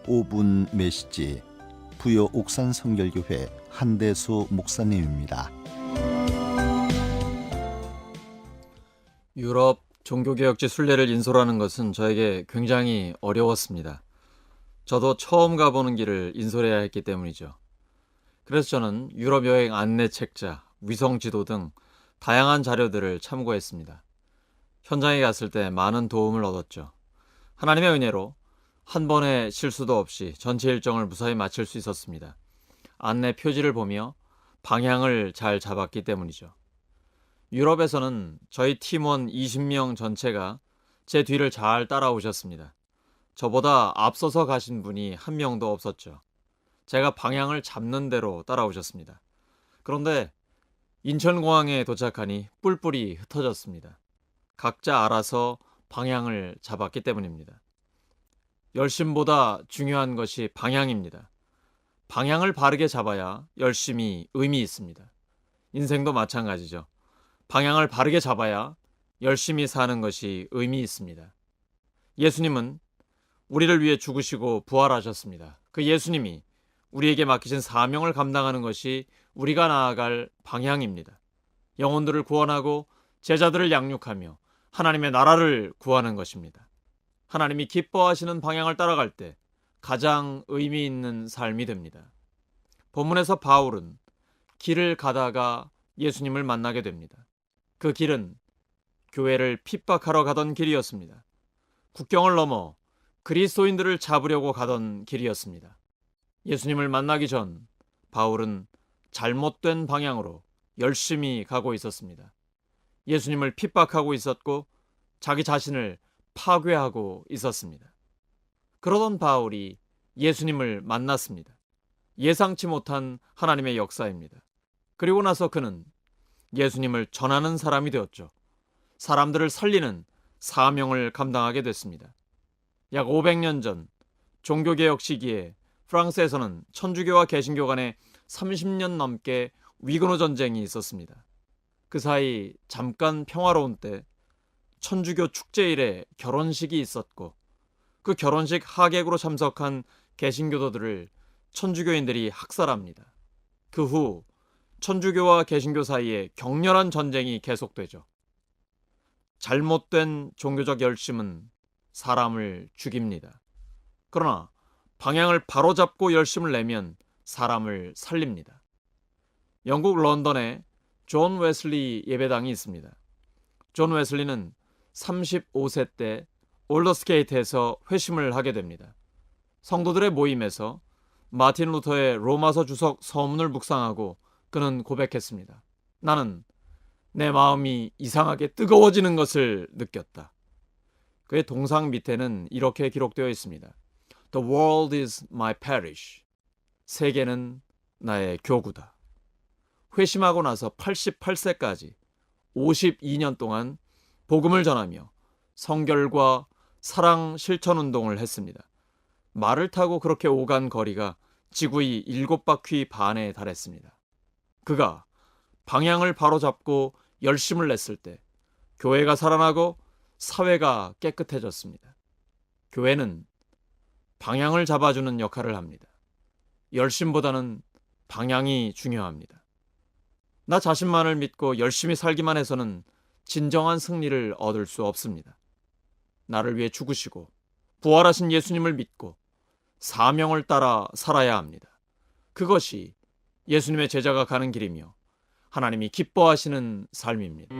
5분 메시지 부여 옥산 성결교회 한대수 목사님입니다. 유럽 종교개혁지 순례를 인솔하는 것은 저에게 굉장히 어려웠습니다. 저도 처음 가보는 길을 인솔해야 했기 때문이죠. 그래서 저는 유럽 여행 안내 책자, 위성 지도 등 다양한 자료들을 참고했습니다. 현장에 갔을 때 많은 도움을 얻었죠. 하나님의 은혜로 한 번의 실수도 없이 전체 일정을 무사히 마칠 수 있었습니다. 안내 표지를 보며 방향을 잘 잡았기 때문이죠. 유럽에서는 저희 팀원 20명 전체가 제 뒤를 잘 따라오셨습니다. 저보다 앞서서 가신 분이 한 명도 없었죠. 제가 방향을 잡는 대로 따라오셨습니다. 그런데 인천공항에 도착하니 뿔뿔이 흩어졌습니다. 각자 알아서 방향을 잡았기 때문입니다. 열심보다 중요한 것이 방향입니다. 방향을 바르게 잡아야 열심이 의미 있습니다. 인생도 마찬가지죠. 방향을 바르게 잡아야 열심히 사는 것이 의미 있습니다. 예수님은 우리를 위해 죽으시고 부활하셨습니다. 그 예수님이 우리에게 맡기신 사명을 감당하는 것이 우리가 나아갈 방향입니다. 영혼들을 구원하고 제자들을 양육하며 하나님의 나라를 구하는 것입니다. 하나님이 기뻐하시는 방향을 따라갈 때 가장 의미 있는 삶이 됩니다. 본문에서 바울은 길을 가다가 예수님을 만나게 됩니다. 그 길은 교회를 핍박하러 가던 길이었습니다. 국경을 넘어 그리스도인들을 잡으려고 가던 길이었습니다. 예수님을 만나기 전 바울은 잘못된 방향으로 열심히 가고 있었습니다. 예수님을 핍박하고 있었고 자기 자신을 파괴하고 있었습니다. 그러던 바울이 예수님을 만났습니다. 예상치 못한 하나님의 역사입니다. 그리고 나서 그는 예수님을 전하는 사람이 되었죠. 사람들을 살리는 사명을 감당하게 됐습니다. 약 500년 전 종교개혁 시기에 프랑스에서는 천주교와 개신교 간에 30년 넘게 위근호 전쟁이 있었습니다. 그 사이 잠깐 평화로운 때 천주교 축제일에 결혼식이 있었고 그 결혼식 하객으로 참석한 개신교도들을 천주교인들이 학살합니다. 그 후 천주교와 개신교 사이에 격렬한 전쟁이 계속되죠. 잘못된 종교적 열심은 사람을 죽입니다. 그러나 방향을 바로잡고 열심을 내면 사람을 살립니다. 영국 런던에 존 웨슬리 예배당이 있습니다. 존 웨슬리는 35세 때 올더스게이트에서 회심을 하게 됩니다. 성도들의 모임에서 마틴 루터의 로마서 주석 서문을 묵상하고 그는 고백했습니다. 나는 내 마음이 이상하게 뜨거워지는 것을 느꼈다. 그의 동상 밑에는 이렇게 기록되어 있습니다. The world is my parish. 세계는 나의 교구다. 회심하고 나서 88세까지 52년 동안 복음을 전하며 성결과 사랑 실천 운동을 했습니다. 말을 타고 그렇게 오간 거리가 지구의 7바퀴 반에 달했습니다. 그가 방향을 바로잡고 열심을 냈을 때 교회가 살아나고 사회가 깨끗해졌습니다. 교회는 방향을 잡아주는 역할을 합니다. 열심보다는 방향이 중요합니다. 나 자신만을 믿고 열심히 살기만 해서는 진정한 승리를 얻을 수 없습니다. 나를 위해 죽으시고 부활하신 예수님을 믿고 사명을 따라 살아야 합니다. 그것이 예수님의 제자가 가는 길이며 하나님이 기뻐하시는 삶입니다.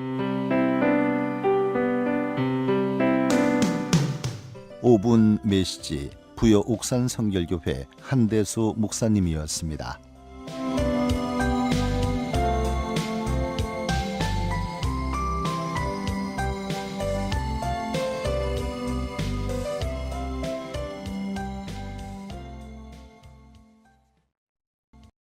5분 메시지 부여 옥산 성결교회 한대수 목사님이었습니다.